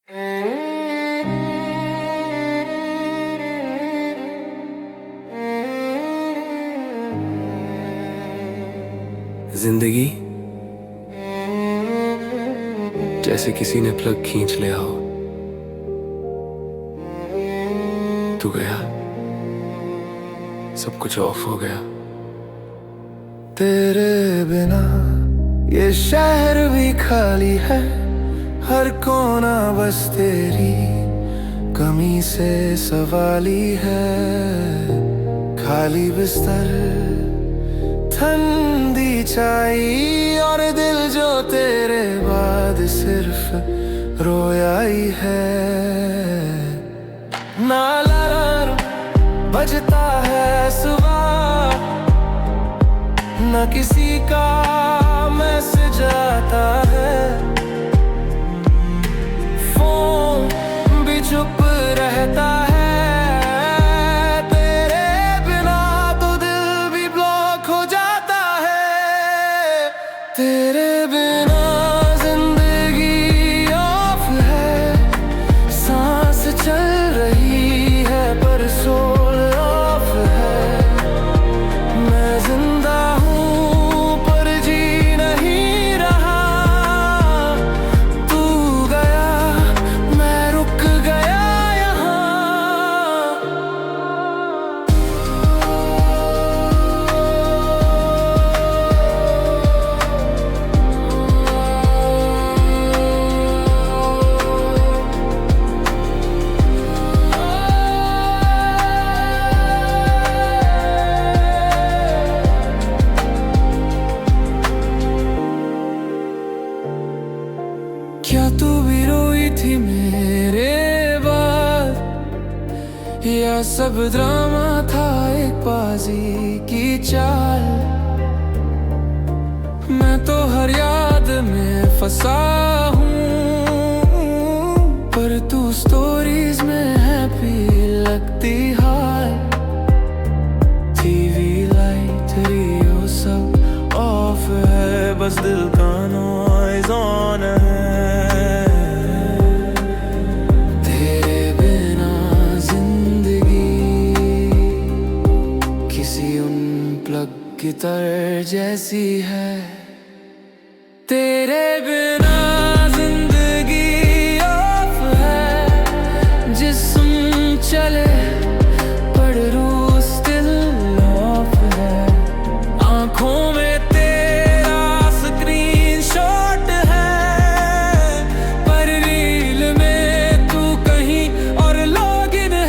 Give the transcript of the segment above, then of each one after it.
जिंदगी जैसे किसी ने प्लग खींच लिया हो। तू गया, सब कुछ ऑफ हो गया। तेरे बिना ये शहर भी खाली है, हर कोना बस तेरी कमी से सवाली है। खाली बिस्तर, ठंडी चाय और दिल जो तेरे बाद सिर्फ रोया ही है। ना अलार्म बजता है सुबह, ना किसी का मैसेज आता है। फोन भी चुप रहता है। तेरे बिना तो दिल भी ब्लॉक हो जाता है। तेरे बिना जिंदगी ऑफ है, सांस चल रही है पर सोल ऑफ है। मैं जिंदा हूँ पर जी नहीं रहा। तू गया, मैं रुक गया यहाँ। क्या तू भी रोई थी मेरे बाद, या सब ड्रामा था एक बाजी की चाल। मैं तो हर याद में फंसा हूँ, पर तू स्टोरीज में हैप्पी लगती हाल। टीवी लाइट रियो सब ऑफ है, बस दिल का नॉइज ऑन है। तेरे बिना जिंदगी किसी अनप्लग की तरह जैसी है। तेरे बिना जिंदगी ऑफ है, जिस्म चले पर रूह स्टिल ऑफ है। आंखों में तेरा स्क्रीन शॉट है, पर रील में तू कहीं और लॉगिन है।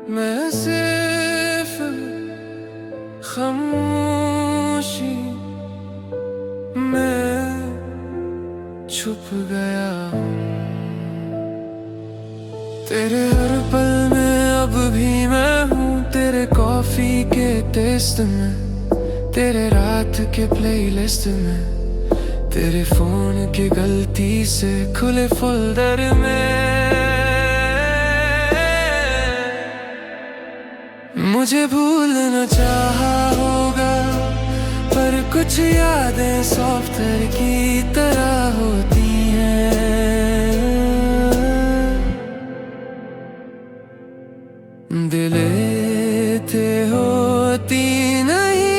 मैं सिर्फ खामोशी में छुप गया हूँ। तेरे हर पल में अब भी मैं हूँ, तेरे कॉफी के टेस्ट में, तेरे रात के प्लेलिस्ट में, तेरे फोन की गलती से खुले फोल्डर में। मुझे भूलना चाहा होगा, पर कुछ यादें सॉफ्टवेयर की तरह होती हैं। दिलें थे होती नहीं,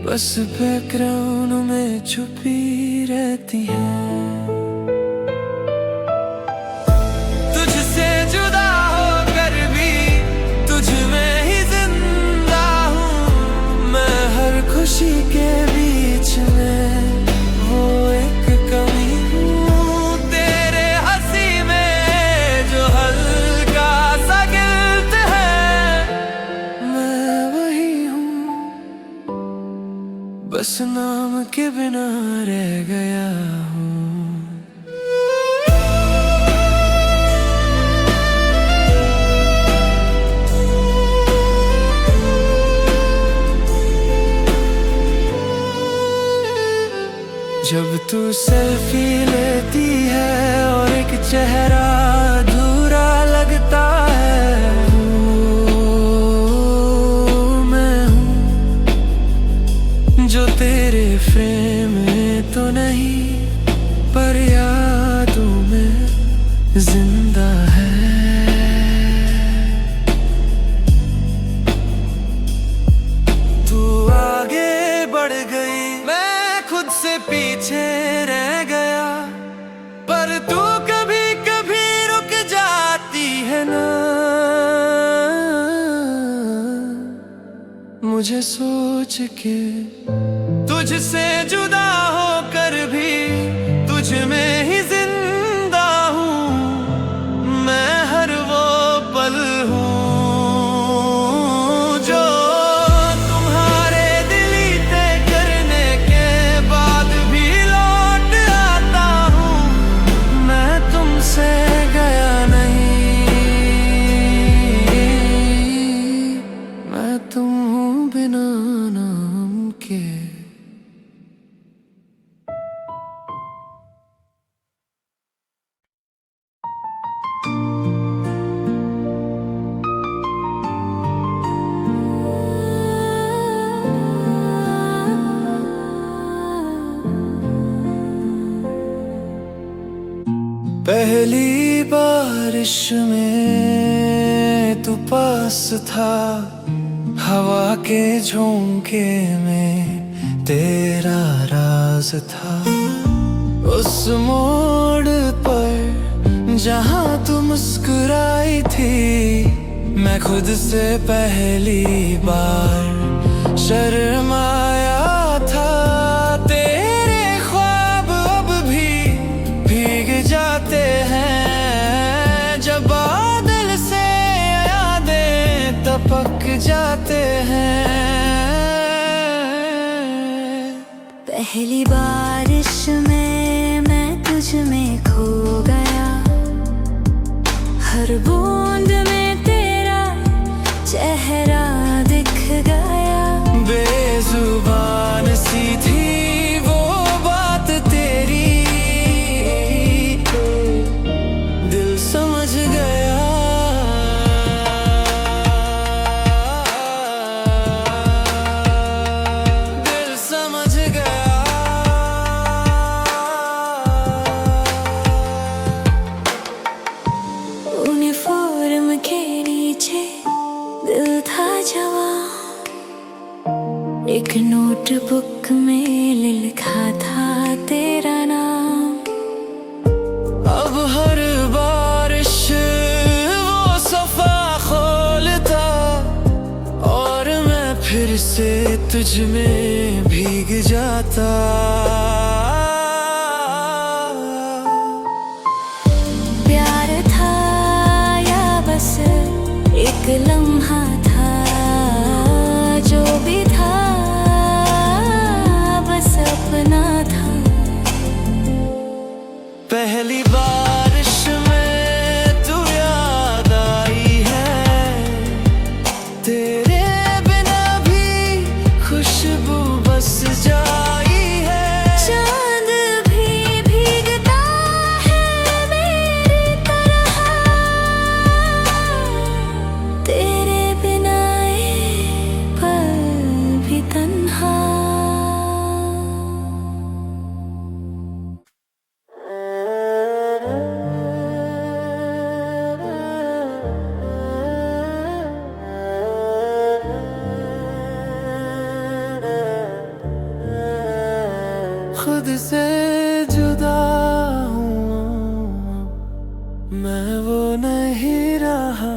बस बैकग्राउंड में छुपी रहती हैं। तुझसे जुदा होकर भी तुझ में ही जिंदा हूँ मैं। हर खुशी के बीच में वो एक कमी के बिना रह गया हूँ। जब तू सेल्फी लेती है और एक चेहरा अधूरा लगता है, वो मैं हूँ जो तेरे फ्रेम में तो नहीं पर यादों में जिंदा है। तू आगे बढ़ गई, मैं खुद से पीछे रह गया, पर तू कभी कभी रुक जाती है ना। मुझे सोच के तुझसे जुदा होकर भी तुझ में ही जिंदा हूँ, मैं हर वो पल हूँ जो तुम्हारे दिलीते करने के बाद भी लौट आता हूँ। मैं तुमसे गया नहीं, मैं तुम हूँ बिना नाम के। पहली बारिश में तू पास था, हवा के झोंके में तेरा राज था। उस मोड़ पर जहाँ तू मुस्कुराई थी, मैं खुद से पहली बार शर्माया था। तेरे ख्वाब अब भी भीग जाते हैं जब बादल से यादें टपक जाते हैं। पहली बारिश में मैं तुझ में खो गया, हर बूंद में तेरा चेहरा दिख गया। बेजुबान सी थी वो बात तेरी, दिल समझ गया। दिल समझ गया। यूनिफॉर्म के नीचे दिल था जवां, एक नोटबुक में लिखा था तेरा नाम। अब हर बारिश वो सफा खोलता और मैं फिर से तुझ में भीग जाता। प्यार था या बस एक लम्हा था, जो भी था बस अपना था। पहली बारिश में तू याद आई है, तेरे बिना भी खुशबू बस जाई है। चांद भी भीगता है मेरी तरह, तेरे बिना एक पल भी तन्हा। खुद से जुदा हूँ, मैं वो नहीं रहा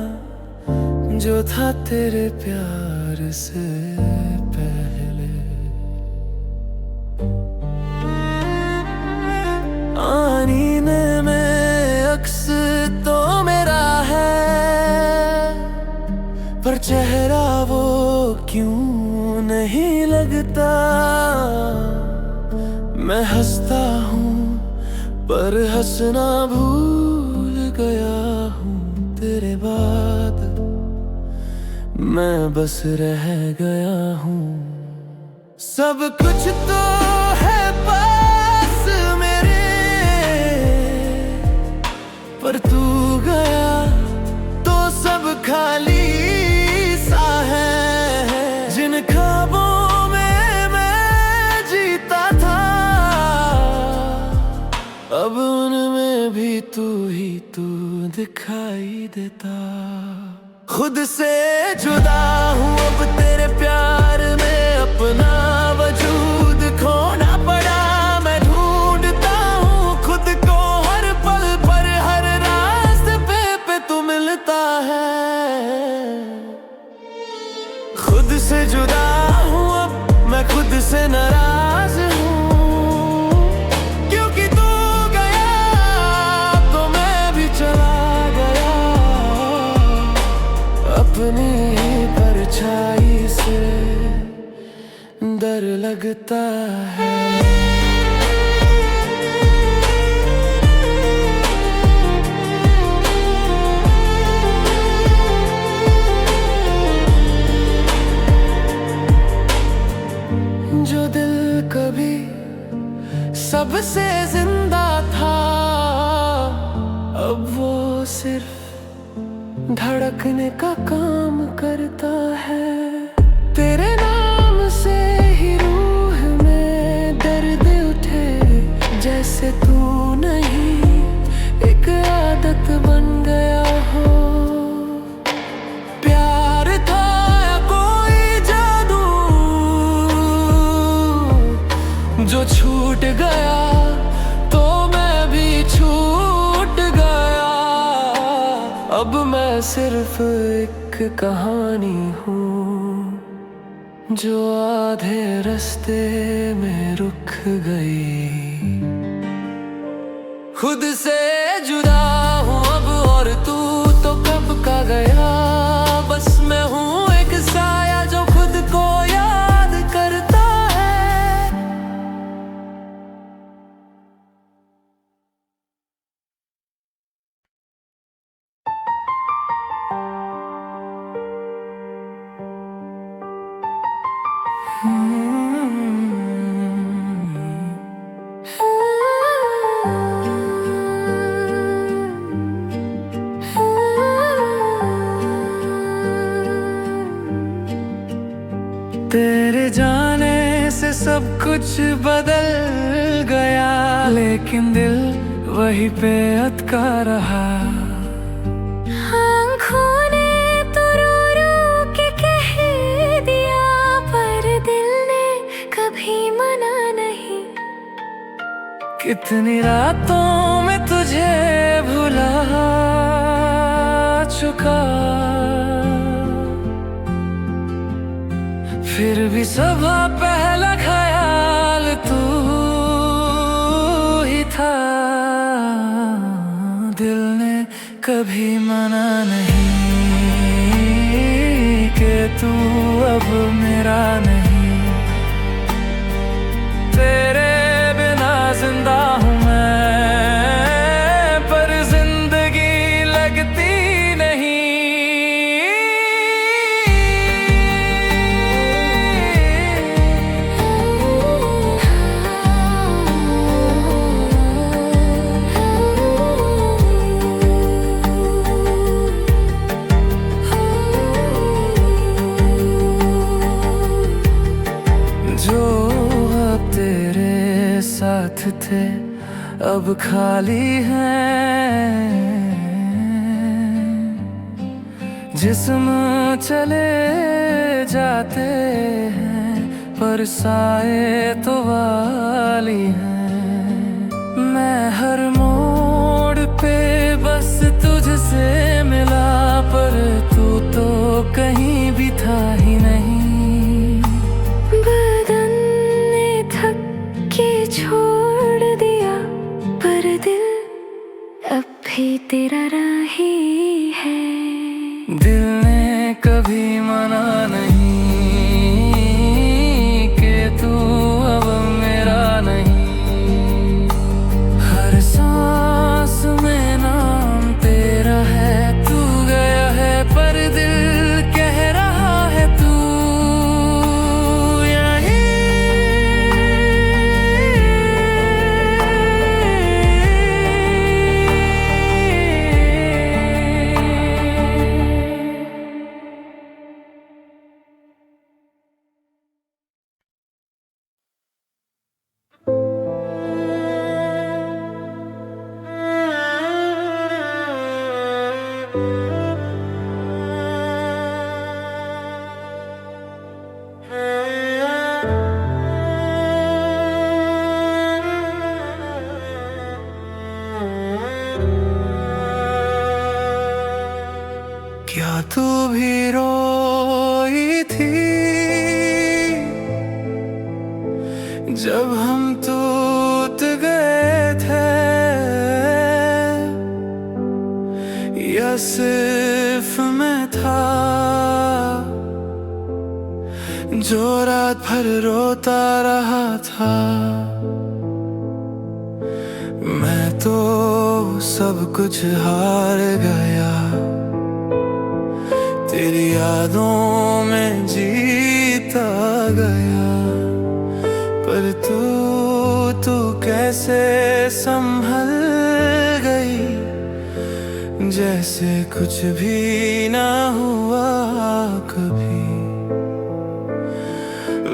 जो था तेरे प्यार से पहले। आईने में अक्स तो मेरा है, पर चेहरा वो क्यों नहीं लगता। मैं हंसता हूँ पर हंसना भूल गया हूँ तेरे बाद। मैं बस रह गया हूँ। सब कुछ तो है पास मेरे, पर तू गया तो सब खाली सा है। जिन ख्वाबों में मैं जीता था, अब उनमें भी तू ही तू दिखाई देता। खुद से जुदा हूँ अब तेरे प्यार में, अपना वजूद खोना पड़ा। मैं ढूंढता हूँ खुद को हर पल पर, हर रास्ते पे तू मिलता है। खुद से जुदा हूँ अब मैं, खुद से नाराज हूँ, क्योंकि तू गया तो मैं भी चला गया। अपनी परछाई से डर लगता है। जो दिल कभी सबसे जिंदा था, अब वो सिर्फ धड़कने का काम करता है। तेरे नाम से ही रूह में दर्द उठे, जैसे तू नहीं एक आदत बन गया हो। प्यार था या कोई जादू जो छूट गया, तो मैं भी छूट गया। अब मैं सिर्फ एक कहानी हूँ जो आधे रास्ते में रुक गई। खुद से जुदा हूँ अब और तू तो कब का गया। बस मैं हूँ एक साया जो खुद को याद करता है। तेरे जाने से सब कुछ बदल गया, लेकिन दिल वहीं पे अटका रहा। आँखों ने तो रो रो के कह दिया, पर दिल ने कभी मना नहीं। कितनी रातों में तुझे भुला चुका, फिर भी सुबह पहला ख्याल तू ही था। दिल ने कभी मना नहीं कि तू अब मेरा नहीं। तेरे बिना जिंदा हूँ मैं, पर जिंदगी लगती नहीं। जो अब तेरे साथ थे अब खाली हैं, जिस्म चले जाते हैं पर साए तो वाली हैं। मैं हर मोड़ पे बस तुझसे मिला, पर तू तो कहीं भी था ही नहीं। बदन ने थक के छोड़ दिया, पर दिल अब भी तेरा राही है। दिल ने कभी मना नहीं कि तू अब मेरा नहीं। तू भी रोई थी जब हम टूट गए थे, या सिर्फ मैं था जो रात भर रोता रहा था। मैं तो सब कुछ हार गया, तेरी यादों में जीता गया। पर तू कैसे संभल गई, जैसे कुछ भी ना हुआ कभी।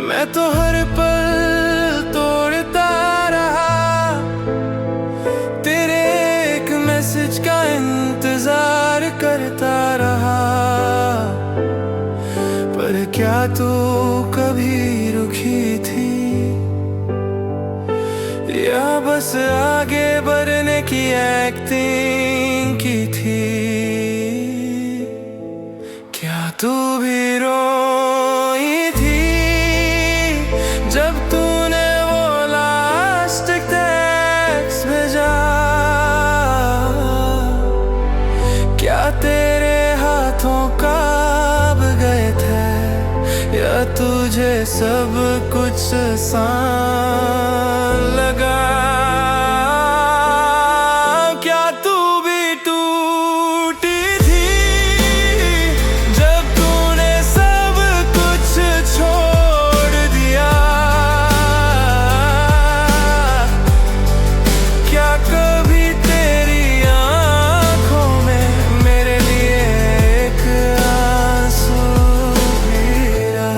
मैं तो हर पल तोड़ता रहा, तेरे एक मैसेज का इंतजार करता रहा। पर क्या तू कभी रुकी थी, या बस आगे बढ़ने की एक्टिंग की थी? क्या तू भी रोई थी जब तूने वो लास्ट टेक्स्ट भेजा? क्या तेरे हाथों कांप गए थे, या तुझे सब कुछ आसान लगा? क्या तू भी टूटी थी जब तूने सब कुछ छोड़ दिया? क्या कभी तेरी आंखों में मेरे लिए एक आंसू गिरा?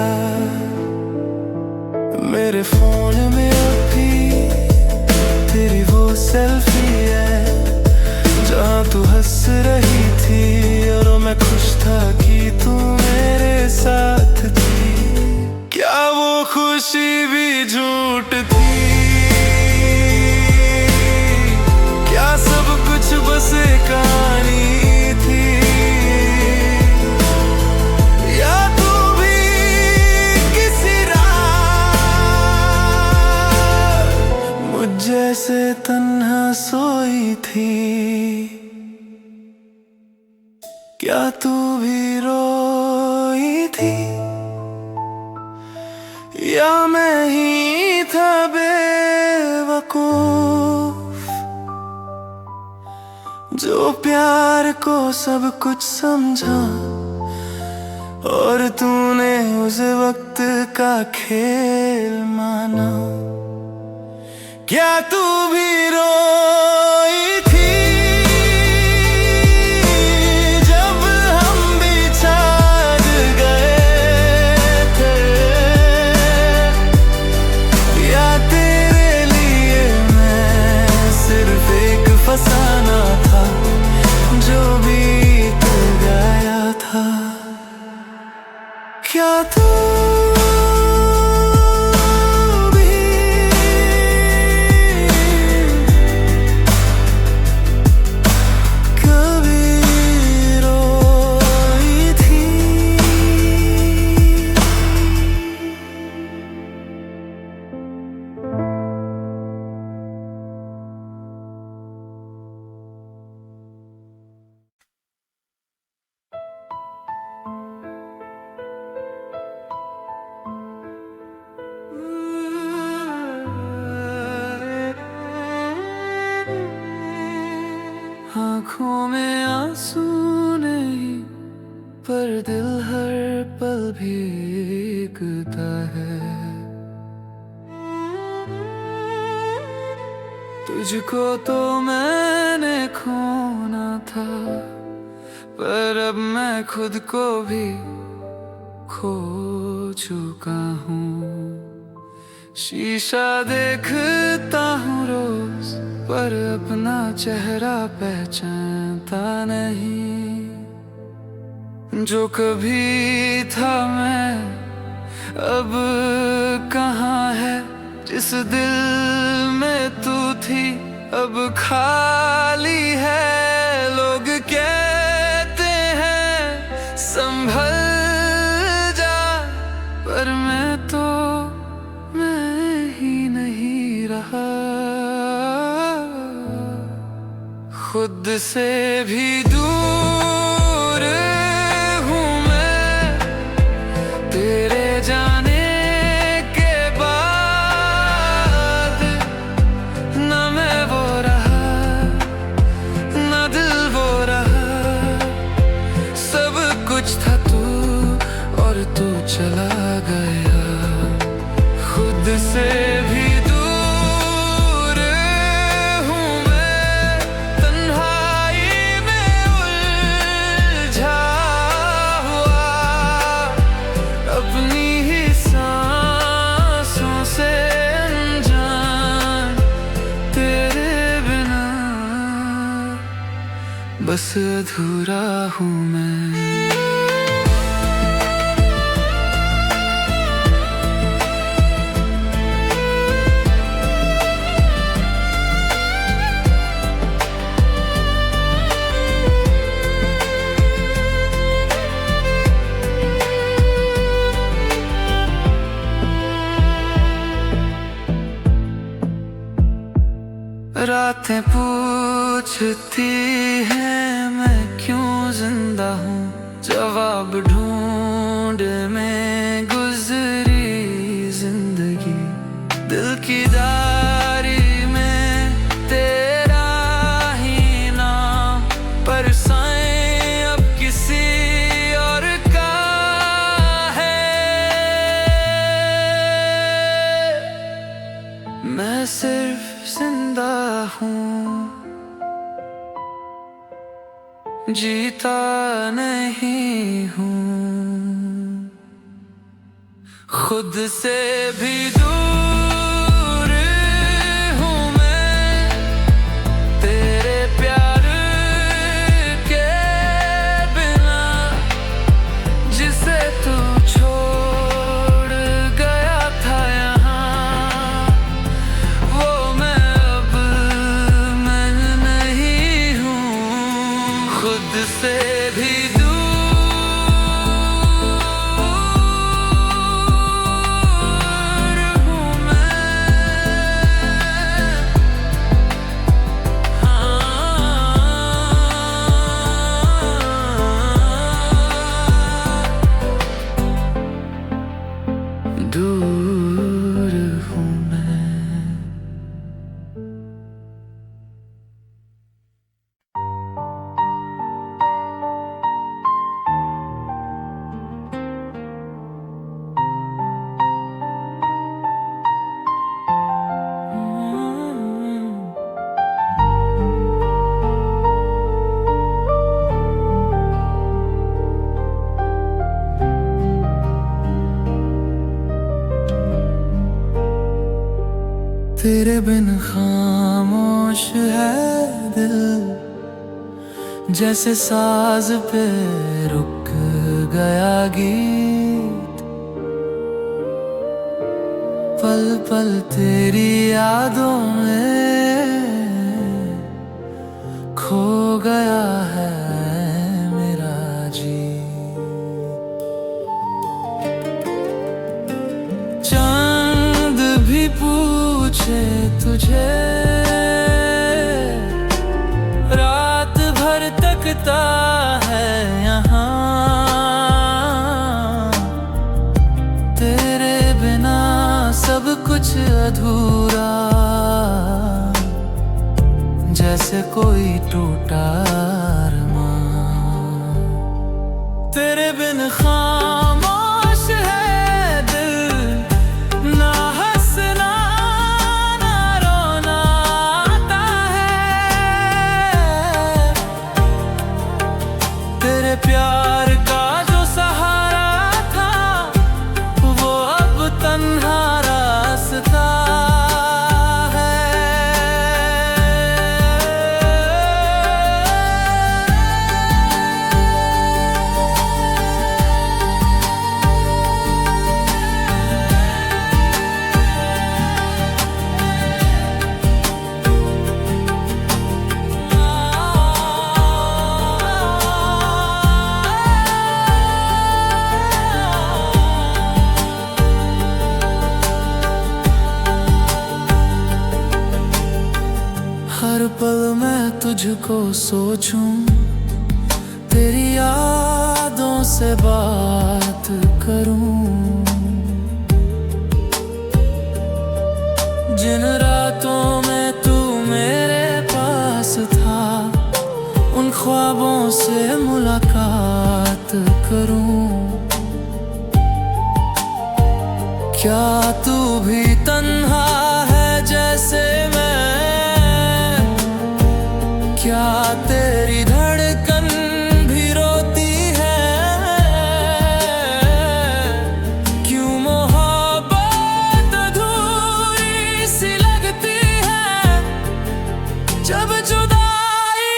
मेरे फोन में अभी तेरी वो सेल्फी है जहाँ तू हंस रही थी, और मैं खुश था कि तू मेरे साथ थी। क्या वो खुशी भी झूठ थी? क्या सब कुछ बस एक कहानी थी? या तू भी किसी मुझ जैसे तन्हा सोई थी? क्या तू भी रोई थी, या मैं ही था बेवकूफ जो प्यार को सब कुछ समझा, और तूने उस वक्त का खेल माना? क्या तू भी रोई थी जब हम बिछड़ गए थे, या तेरे लिए मैं सिर्फ एक फसाना था जो बीत गया था? क्या तू आँखों में आंसू नहीं, पर दिल हर पल भीगता है। तुझको तो मैंने खोना था, पर अब मैं खुद को भी खो चुका हूँ। शीशा देखता हूँ रोज, पर अपना चेहरा पहचानता नहीं। जो कभी था मैं अब कहाँ है, जिस दिल में तू थी अब खाली है। लोग कहते हैं संभल जा, पर मैं ही नहीं रहा। खुद से भी दूर हूँ मैं तेरे जाने के बाद। न मैं वो रहा, न दिल वो रहा, सब कुछ था तू और तू चला गया। खुद से भी दूर हूँ मैं तन्हाई में उलझा हुआ, अपनी ही सांसों से अनजान, तेरे बिना बस अधूरा हूँ मैं। रातें पूछती हैं मैं क्यों जिंदा हूँ, जवाब ढूंढ में गुजरी जिंदगी। दिल की दारी में तेरा ही नाम, पर साएं अब किसी और का है। मैं सिर्फ जिंदा हूँ, जीता नहीं हूँ। खुद से भी दूर हूँ मैं तेरे प्यार के बिना, जिसे तू छोड़ गया था यहाँ। वो मैं अब मैं नहीं हूँ। खुद से भी दूर हूँ मैं, दूर हूँ मैं। तेरे बिन खामोश है दिल, जैसे साज पे रुक गया गीत। पल पल तेरी यादों में खो गया है मेरा जी। चांद भी पूछे तुझे, रात भर तकता है यहाँ। तेरे बिना सब कुछ अधूरा, जैसे कोई टूटा अरमान। तेरे बिन खामोश है दिल, ना हंसना ना रोना आता है। तेरे प्यार का जो सहारा था, वो अब तन्हा रास्ता है। हर पल मैं तुझको सोचूं, तेरी यादों से बात करूं। जिन रातों में तू मेरे पास था, उन ख्वाबों से मुलाकात करूं। क्या तू भी तन्हा है जैसे मैं? क्या तेरी धड़कन भी रोती है? क्यों मोहब्बत अधूरी सी लगती है? जब जुदाई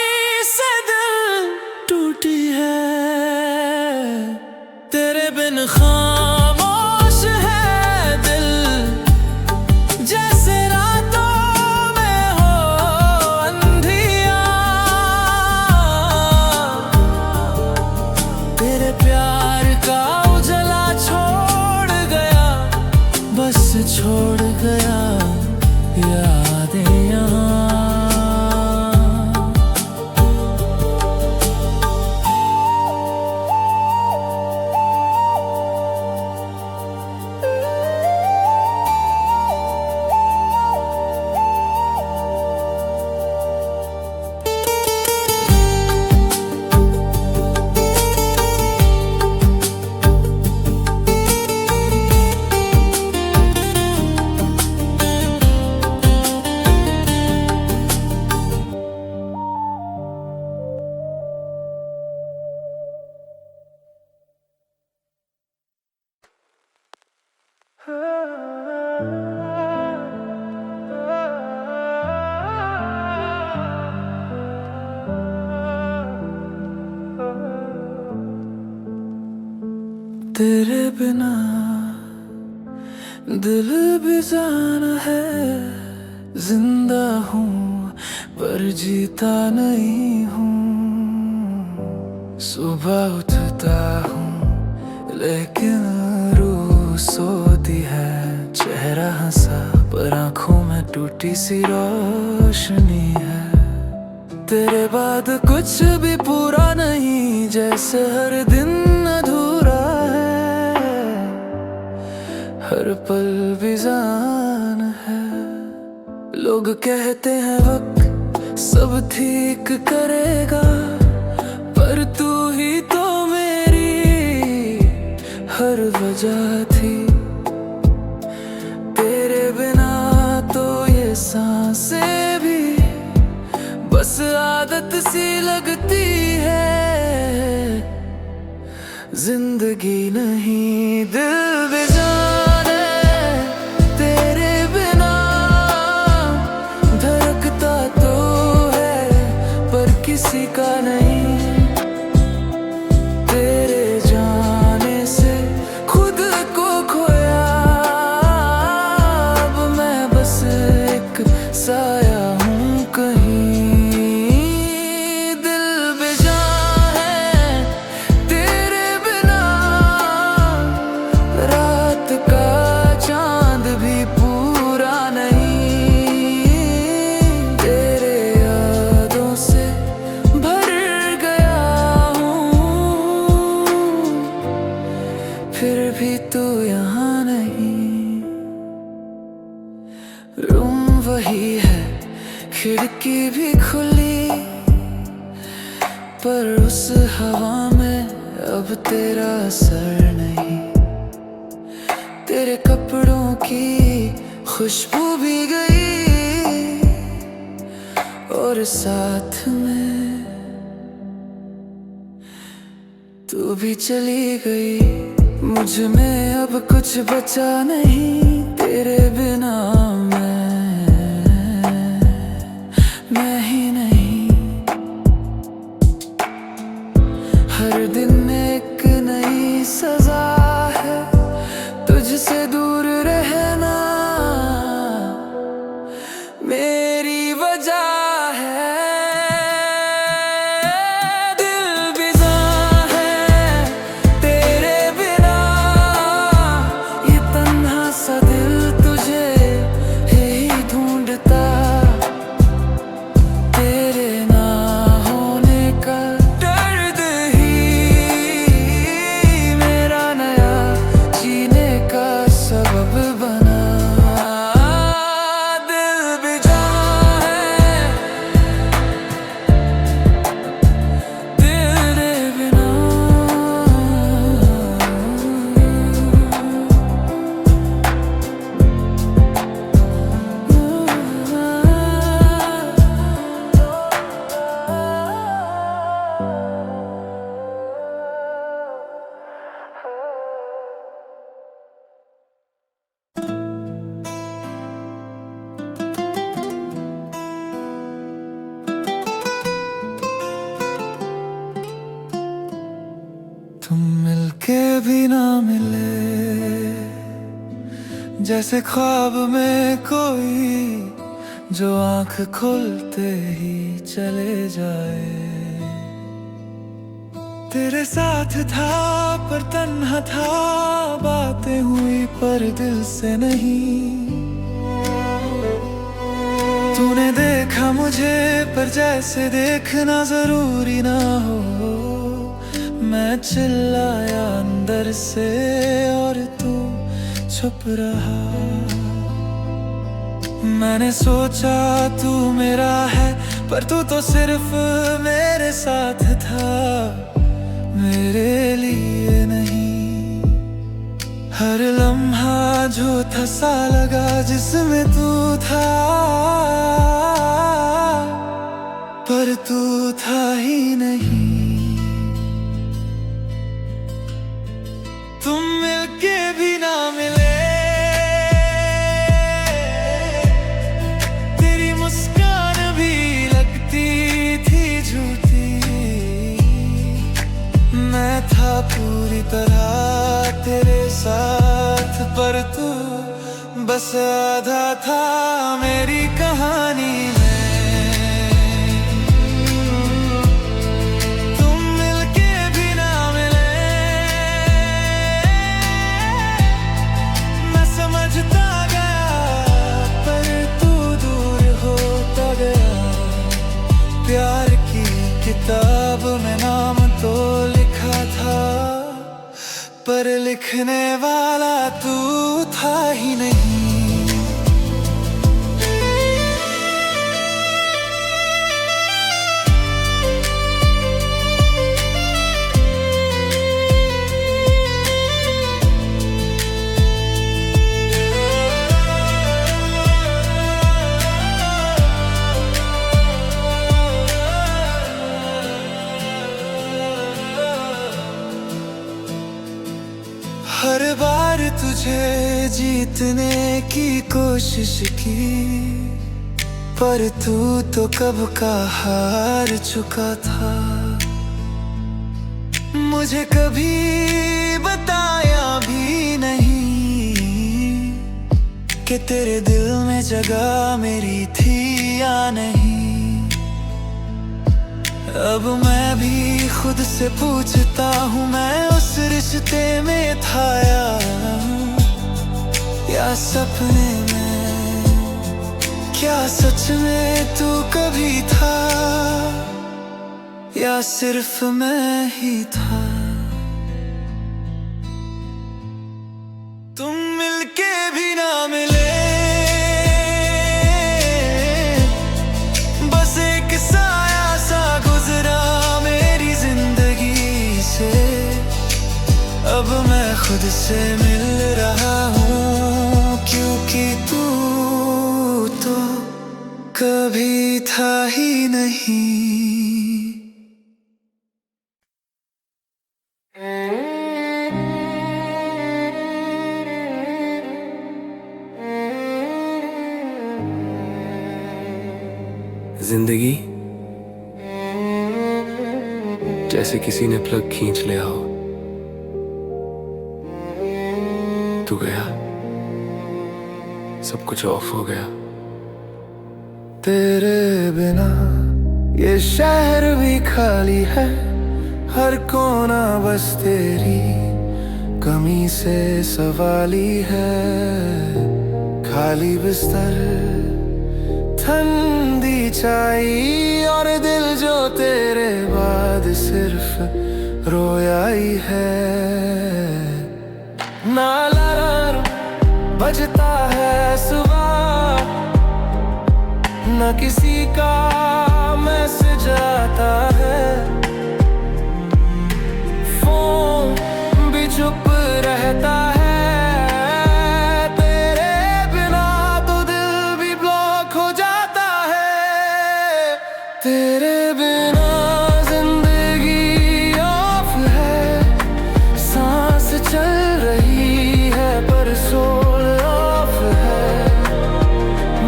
से दिल टूटी है, तेरे बिन खामोश है दिल, जैसे रातों में हो अंधिया। तेरे प्यार का उजला छोड़ गया, बस छोड़ गया यादें यहाँ। तेरे बिना दिल भी जाना है, जिंदा हूँ पर जीता नहीं हूँ। सुबह उठता हूँ लेकिन रूह सोती है, चेहरा हंसा पर आँखों में टूटी सी रोशनी है। तेरे बाद कुछ भी पूरा नहीं, जैसे हर दिन अधूरा है, हर पल भी जान है। लोग कहते हैं वक्त सब ठीक करेगा, पर तू ही तो मेरी हर वजह थी। तेरे बिना तो ये सांसें भी बस आदत सी लगती है। जिंदगी नहीं दिल भी जाने, तेरे बिना धड़कता तो है पर किसी का नहीं। तेरे जाने से खुद को खोया, अब मैं बस एक साया हूँ कहीं। फिर भी तू यहाँ नहीं, रूम वही है, खिड़की भी खुली, पर उस हवा में अब तेरा असर नहीं। तेरे कपड़ों की खुशबू भी गई और साथ में तू भी चली गई। मुझ में अब कुछ बचा नहीं, तेरे बिना मैं ही नहीं। हर दिन एक नई सजा है, तुझसे दूर रहना मेरी वजह है। के भी ना मिले, जैसे ख्वाब में कोई जो आंख खोलते ही चले जाए। तेरे साथ था पर तन्हा था, बातें हुई पर दिल से नहीं। तूने देखा मुझे पर जैसे देखना जरूरी ना हो। मैं चिल्लाया अंदर से और तू छुप रहा। मैंने सोचा तू मेरा है पर तू तो सिर्फ मेरे साथ था, मेरे लिए नहीं। हर लम्हा जो था सा लगा जिसमें तू था, पर तू था ही नहीं। तुम मिलके भी ना मिले, तेरी मुस्कान भी लगती थी झूठी। मैं था पूरी तरह तेरे साथ पर तू बस आधा था मेरी कहानी में। प्यार की किताब में नाम तो लिखा था, पर लिखने वाला तू था ही नहीं। हर बार तुझे जीतने की कोशिश की, पर तू तो कब का हार चुका था। मुझे कभी बताया भी नहीं कि तेरे दिल में जगह मेरी थी या नहीं। अब मैं भी खुद से पूछता हूँ, मैं उस रिश्ते में था या सपने में। क्या सच में तू कभी था या सिर्फ मैं ही था। तुम मिलके भी ना मिले, बस एक साया सा गुजरा मेरी जिंदगी से। अब मैं खुद से मिल रहा हूँ, क्योंकि तू तो कभी था ही नहीं। जिंदगी जैसे किसी ने प्लग खींच लिया हो। तू गया, सब कुछ ऑफ हो गया। तेरे बिना ये शहर भी खाली है, हर कोना बस तेरी कमी से सवाली है। खाली बिस्तर, ठंडी चाय और दिल जो तेरे बाद सिर्फ रोया ही है। ना अलार्म बजता है सुबह, ना किसी का मैसेज आता है। फोन भी चुप रहता है। तेरे बिना तो दिल भी ब्लॉक हो जाता है। तेरे बिना जिंदगी ऑफ है, सांस चल रही है पर सोल ऑफ है।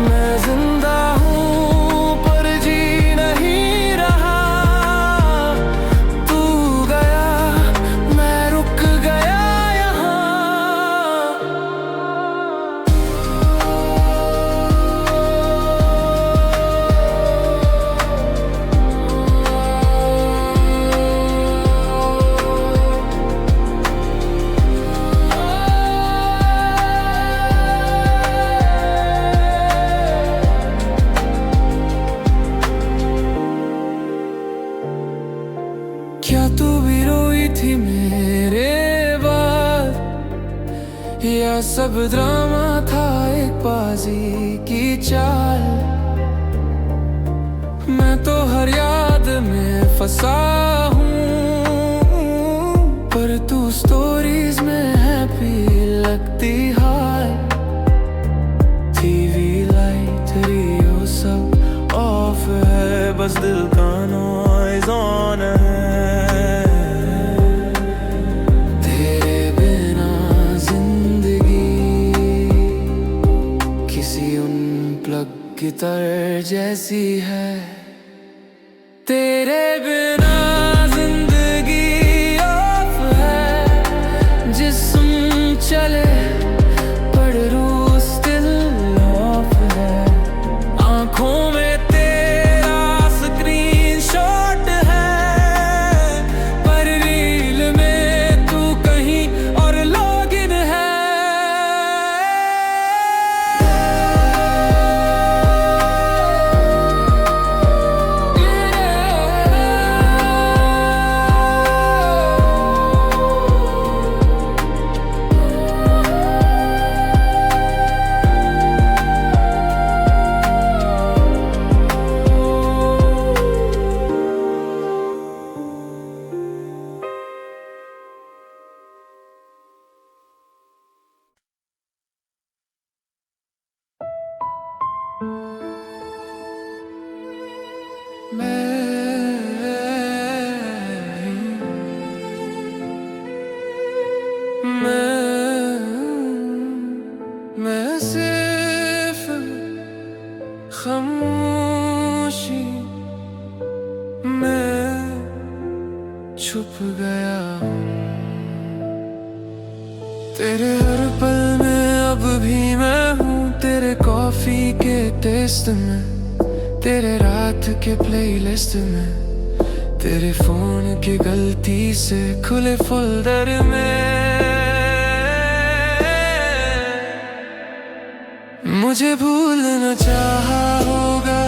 मैं जिंदा हूँ पर जी नहीं रहा। तू गया मैं रुक गया। सब ड्रामा था एक बाजी की चाल। मैं तो हर याद में फंसा हूँ, पर तू स्टोरीज में हैप्पी लगती हाल। टीवी लाइट रियो सब ऑफ है, बस दिल का नॉइज ऑन है। गिटार जैसी है, तेरे बिना जिंदगी ऑफ है। जिस्म चले पर रूह स्टिल ऑफ है। आंखों में तेरा स्क्रीन शॉट है, पर रील में तू कहीं और लॉगिन है। मैं सिर्फ खामोशी में छुप गया हूँ। तेरे हर पल में अब भी मैं हूँ, तेरे कॉफी के टेस्ट में, तेरे रात के प्लेलिस्ट में, तेरे फोन की गलती से खुले फोल्डर में। मुझे भूलना चाहा होगा,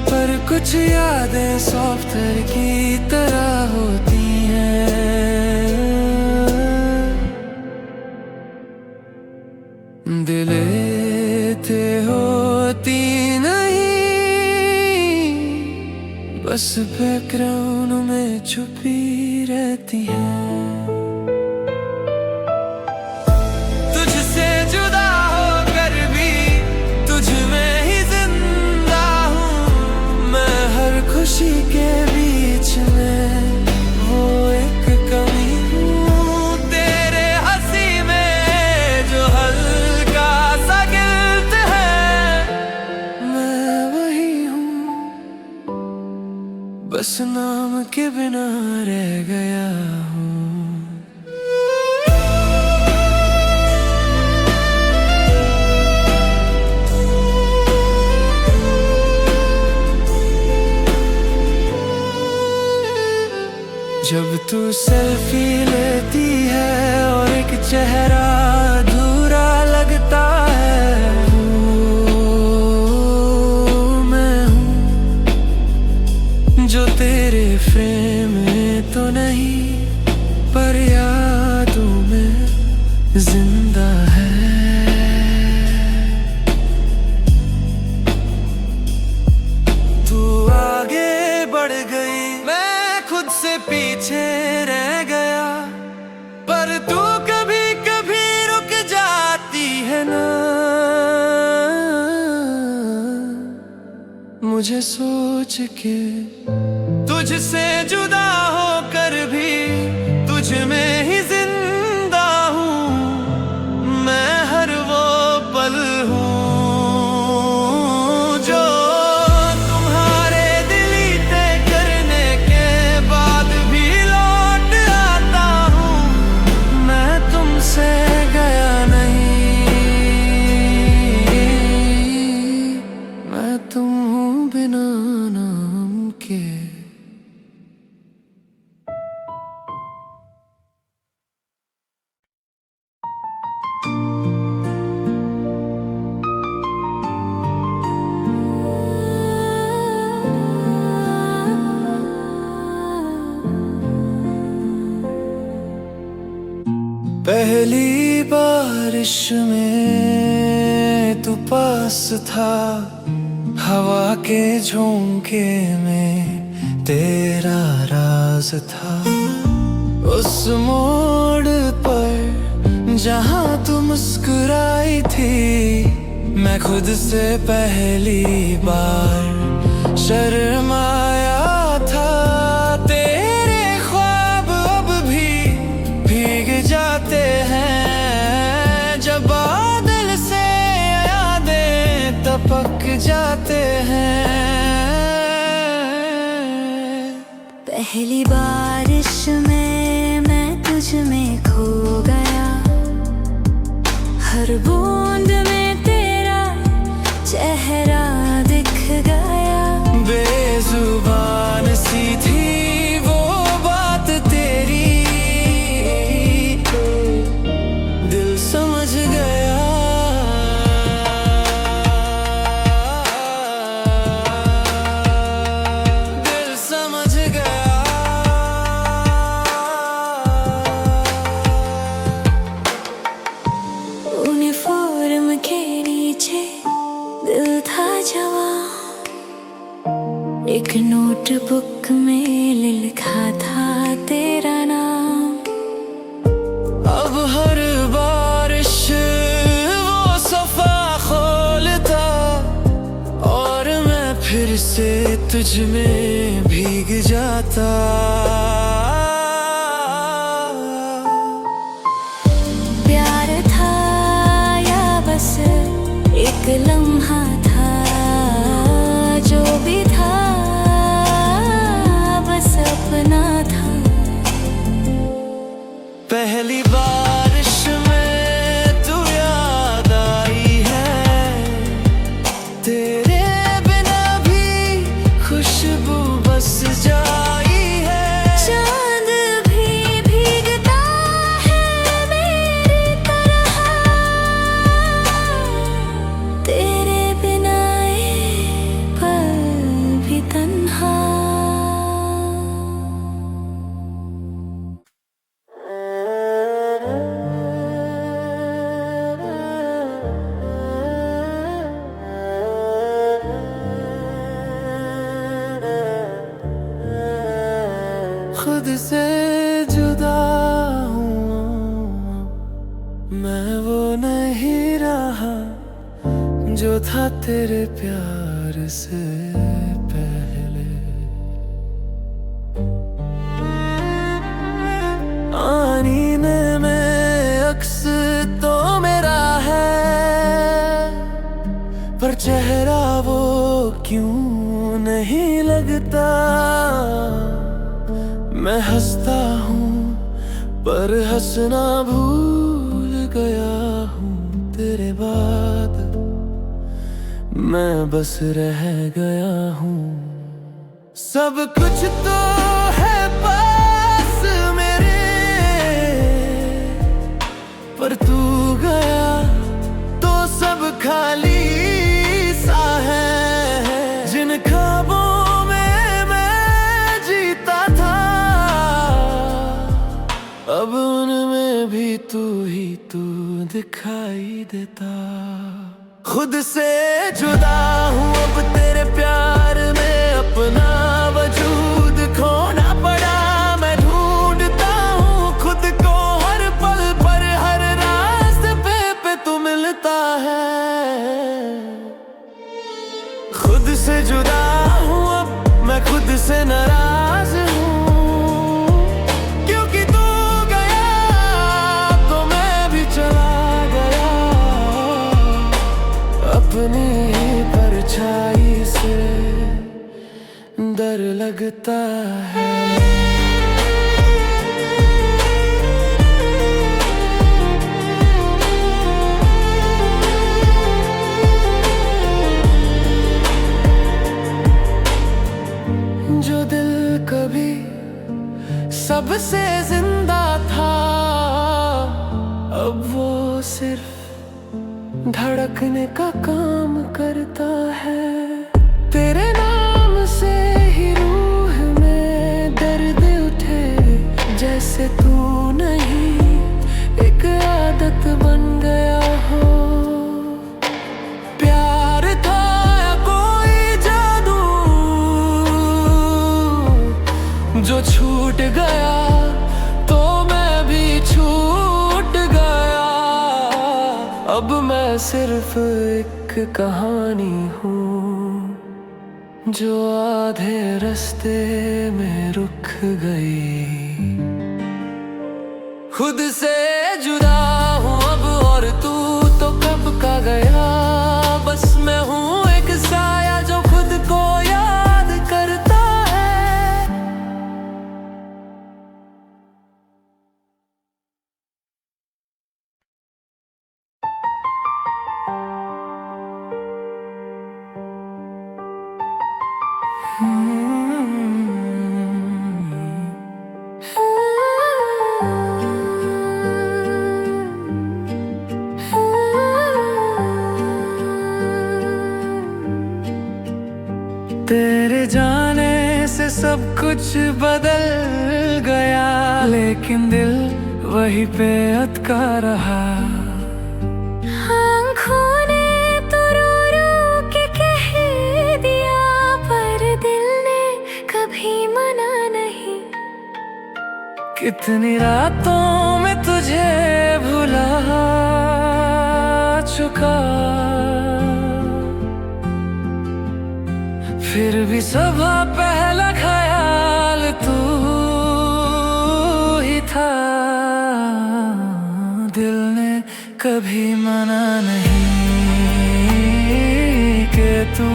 पर कुछ यादें सॉफ्टवेयर की तरह होती हैं। दिलेते होती नहीं, बस बैकग्राउंड में छुपी रहती हैं। तुझसे जुदा होकर भी तुझ में ही जिंदा हूँ मैं। हर खुशी के बीच में वो एक कमी हूँ। तेरे हंसी में जो हल्का सा गिल्ट है, मैं वही हूँ, बस नाम के बिना रह गया हूँ। जब तू सेल्फी लेती है और एक चेहरा अधूरा लगता है, वो मैं हूँ जो तेरे फ्रेम में तो नहीं, पर यादों में जिंदा है। तू आगे बढ़ गई, मैं खुद से पीछे रह गया, पर तू कभी कभी रुक जाती है ना। मुझे सोच के तुझसे जुदा होकर भी तुझ में ही जिंदा हूँ मैं। हर वो पल हूँ जो तुम्हारे डिलीट करने के बाद भी लौट आता हूँ। मैं तुमसे गया नहीं, मैं तुम हूँ बिना नाम के। पहली बारिश में तू पास था, हवा के झोंके में तेरा राज था। उस मोड़ पर जहाँ तू मुस्कुराई थी, मैं खुद से पहली बार शर्माया था। तेरे ख्वाब अब भी भीग जाते हैं, जब बादल से यादें टपक जाते हैं। पहली बारिश में मैं तुझ में खो गया, हर बूंद में तेरा चेहरा दिख गया। बेजुबान सी थी वो बात तेरी, दिल समझ गया। दिल समझ गया। यूनिफॉर्म के नीचे दिल था जवां, एक नोटबुक में लिखा था तेरा नाम। अब हर बारिश वो सफा खोलता, और मैं फिर से तुझ में भीग जाता। प्यार था या बस एक लम्हा था, जो भी था बस अपना था। पहली बारिश में तू याद आई है, तेरे बिना भी खुशबू बस जाई है। चांद भी भीगता है मेरी तरह, तेरे बिना एक पल भी तन्हा। खुद से जुदा हूँ, मैं वो नहीं रहा जो था तेरे प्यार से पहले। आईने में अक्स तो मेरा है, पर चेहरा वो क्यों नहीं लगता। मैं हंसता हूँ पर हंसना भूल गया हूँ तेरे बाद, मैं बस रह गया हूँ। सब कुछ तो है पास मेरे, पर तू गया तो सब खाली सा है। जिन ख्वाबों में मैं जीता था, अब उनमें भी तू ही तू दिखाई देता। खुद से जुदा हूँ अब तेरे प्यार में, अपना वजूद खोना पड़ा। मैं ढूंढता हूँ खुद को हर पल पर, हर रास्ते पे तू मिलता है। खुद से जुदा हूँ अब मैं, खुद से नाराज हूँ, क्योंकि तू गया तो मैं भी चला गया। अपनी परछाई से डर लगता है। जो दिल कभी सबसे जिंदा था, अब वो सिर्फ धड़कने का काम करता है। तेरे नाम से ही रूह में दर्द उठे, जैसे तू नहीं एक आदत जो छूट गया तो मैं भी छूट गया। अब मैं सिर्फ एक कहानी हूँ जो आधे रास्ते में रुक गई। खुद से जुदा हूँ अब और तू तो कब का गया। बस मैं हूँ एक साया जो खुद को याद करता है। तेरे जाने से सब कुछ बदल गया, लेकिन दिल वही पे अटका रहा। आँखों ने तो रो रो के कह दिया, पर दिल ने कभी मना नहीं। कितनी रातों में तुझे भुला चुका, फिर भी सुबह पहला ख्याल तू ही था। दिल ने कभी मना नहीं कि तू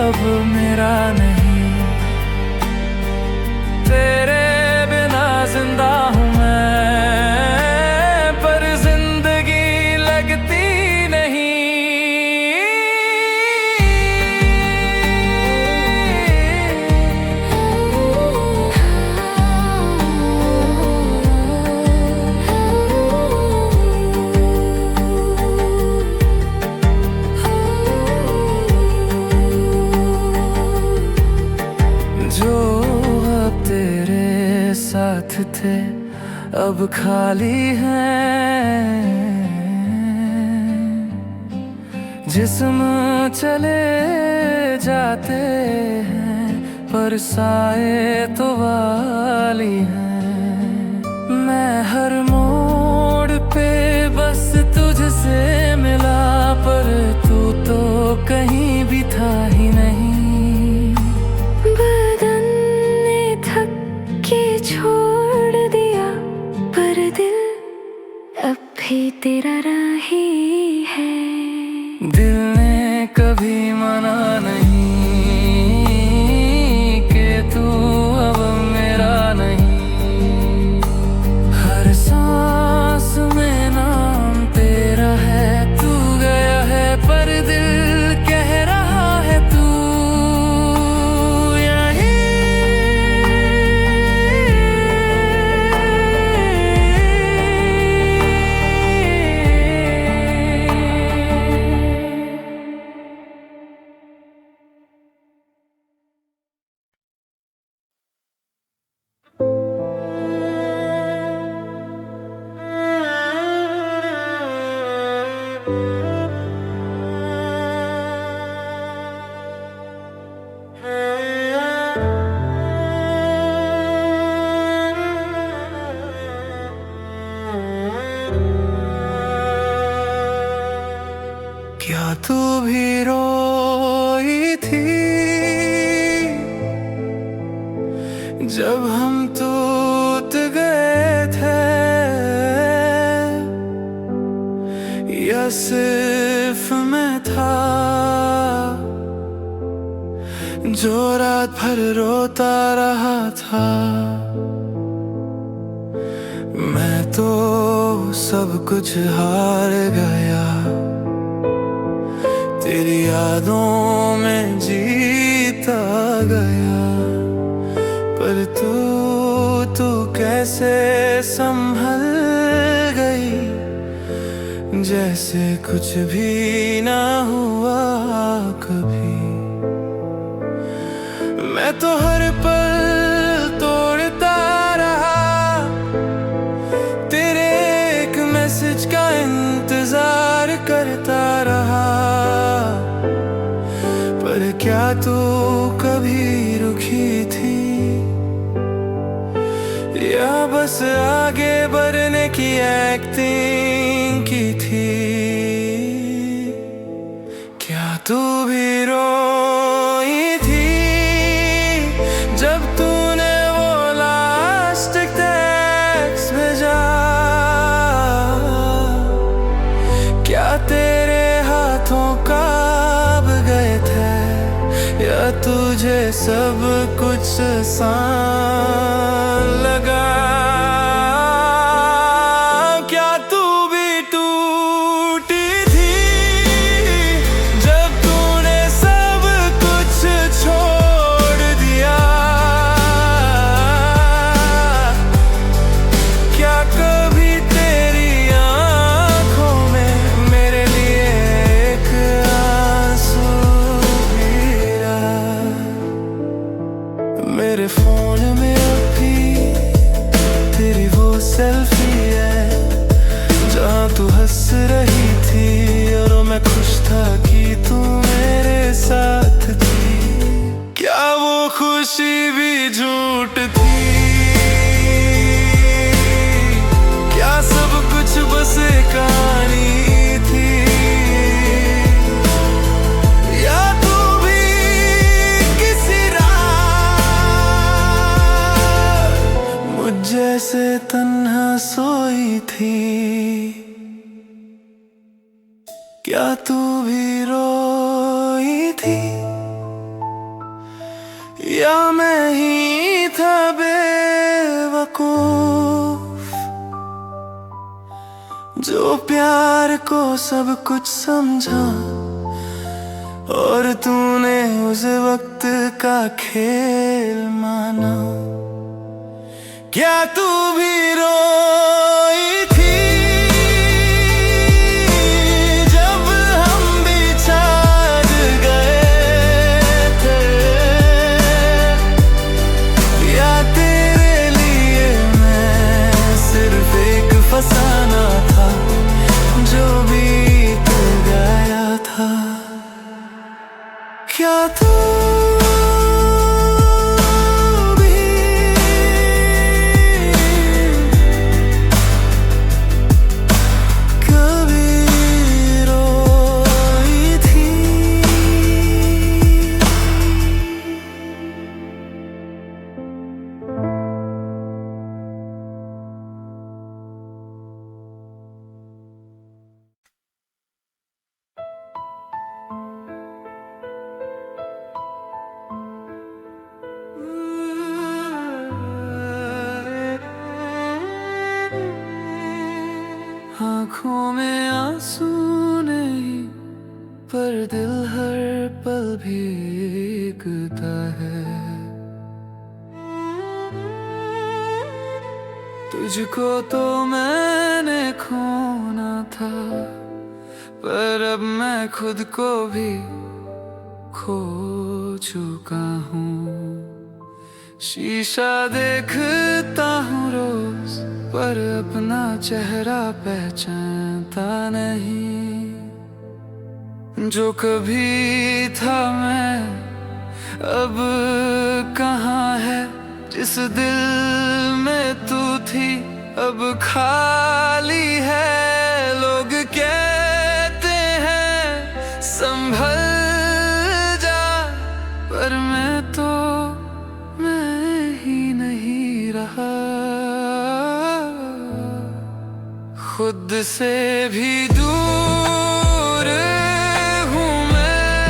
अब मेरा नहीं। तेरे बिना जिंदा हूँ मैं, पर जिंदगी लगती नहीं। जो अब तेरे साथ थे अब खाली हैं, जिस्म चले जाते हैं पर साए तो वाली हैं। मैं हर मोड़ पे बस तुझसे मिला, पर तू तो कहीं भी था ही नहीं। बदन ने थक के छोड़ दिया, पर दिल अब भी तेरा राही है। दिल ने कभी मना नहीं कि तू अब मेरा नहीं। हर सांस में नाम तेरा है, तू गया है पर दिल कह रहा है तू क्या तू भी रोई थी जब हम टूट गए थे, या सिर्फ मैं था जो रात भर रोता रहा था। मैं तो सब कुछ हार गया, तेरी यादों में जीता गया। पर तू कैसे संभल गई, जैसे कुछ भी ना हुआ कभी। मैं तो हर पल तोड़ता रहा, तेरे एक मैसेज का इंतजार करता रहा। पर क्या तू कभी रुकी थी? बस आगे बढ़ने की एक्टिंग की थी। क्या तू भी रोई थी जब तूने वो लास्ट टेक्स्ट भेजा? क्या तेरे हाथों कांप गए थे या तुझे सब कुछ आसान लगा? क्या तू भी टूटी थी जब तूने सब कुछ छोड़ दिया? क्या कभी तेरी आंखों में मेरे लिए एक आंसू गिरा? मेरे फोन में अभी तेरी वो सेल्फी है जहाँ तू हंस रही थी और मैं खुश था कि तू मेरे साथ थी। क्या वो खुशी भी झूठ थी? क्या सब कुछ बस एक कहानी थी? या तू भी किसी मुझ जैसे तन्हा सोई थी? क्या तू भी रोई थी या मैं ही था बेवकूफ जो प्यार को सब कुछ समझा और तूने उस वक्त का खेल माना? क्या तू भी रोई थी जब हम बिछड़ गए थे? या तेरे लिए मैं सिर्फ एक फसाना था जो बीत गया था? क्या तू आँखों में आंसू नहीं पर दिल हर पल भीगता है। तुझको तो मैंने खोना था पर अब मैं खुद को भी खो चुका हूँ। शीशा देखता हूँ रोज पर अपना चेहरा पहचानता नहीं। जो कभी था मैं अब कहाँ है? जिस दिल में तू थी अब खाली है। लोग कहते हैं संभल जा पर मैं तो मैं ही नहीं रहा। खुद से भी दूर हूँ मैं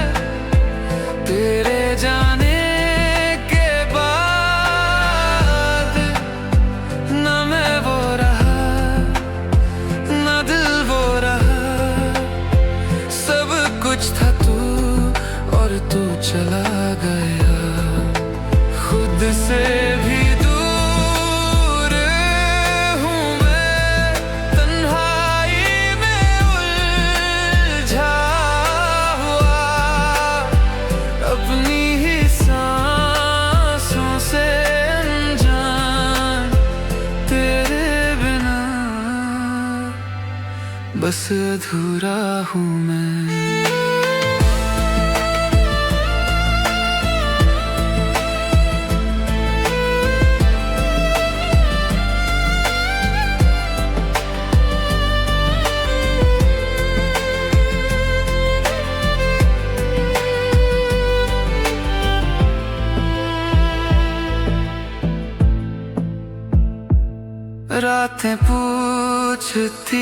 तेरे जाने के बाद। न मैं वो रहा न दिल वो रहा। सब कुछ था तू और तू चला गया। खुद से भी बस अधूरा हूँ मैं। रातें पूछती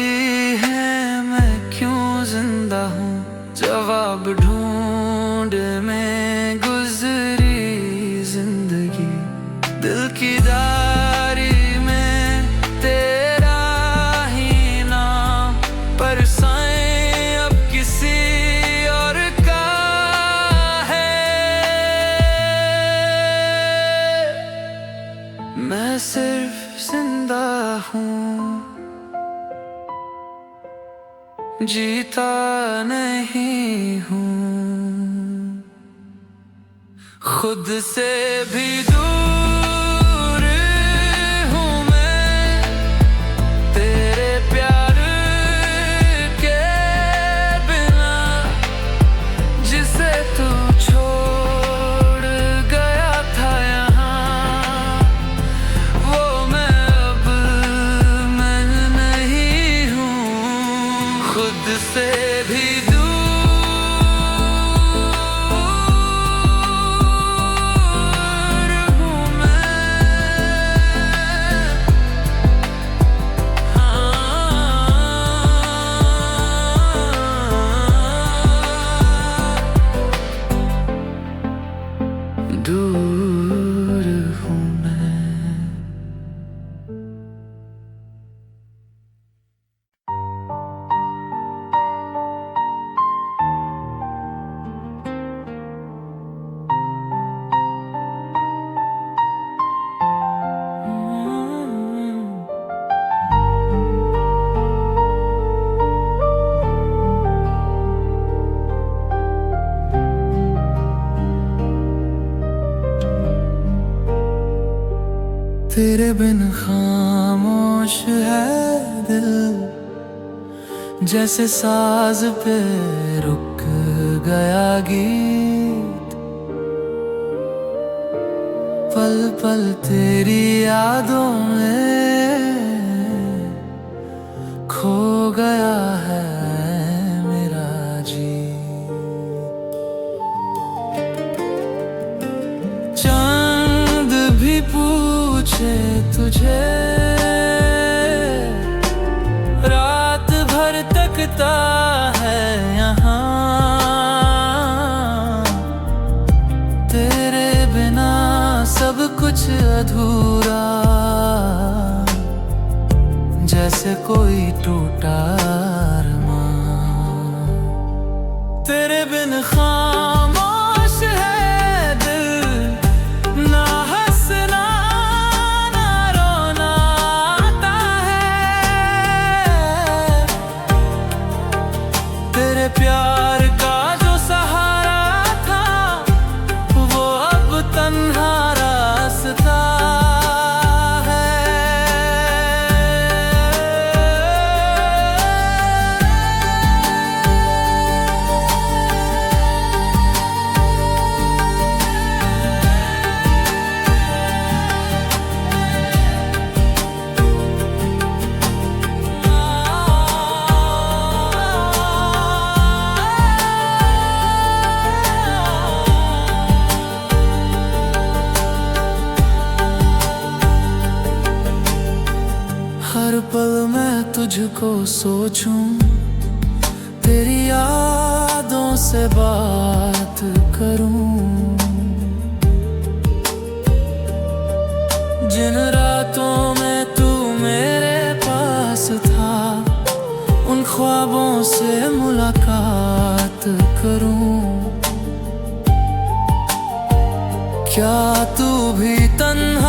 हैं मैं क्यों जिंदा हूँ, जवाब ढूंढ में गुजरी जिंदगी। दिल की डायरी में तेरा ही नाम, पर साएं अब किसी और का है। मैं सिर्फ जिंदा हूँ, जीता नहीं हूँ। खुद से भी दूर हूँ मैं, तेरे प्यार के बिना, जिसे तू छोड़ गया था यहाँ। वो मैं अब मैं नहीं हूँ। खुद से भी दूर हूँ मैं, दूर हूँ मैं। तेरे बिन खामोश है दिल, जैसे साज पे रुक गया गीत। पल पल तेरी यादों में खो गया है मेरा जी। चांद भी पूछे तुझे, रात भर तकता है यहाँ। तेरे बिना सब कुछ अधूरा, जैसे कोई टूटा अरमान। तेरे बिन खामोश है दिल, ना हंसना ना रोना आता है। तेरे प्यार का जो सहारा था, वो अब तन्हा रास्ता है। हर पल मैं तुझको सोचूं, तेरी यादों से बात करूं। जिन रातों में तू मेरे पास था, उन ख्वाबों से मुलाकात करूं। क्या तू भी तन्हा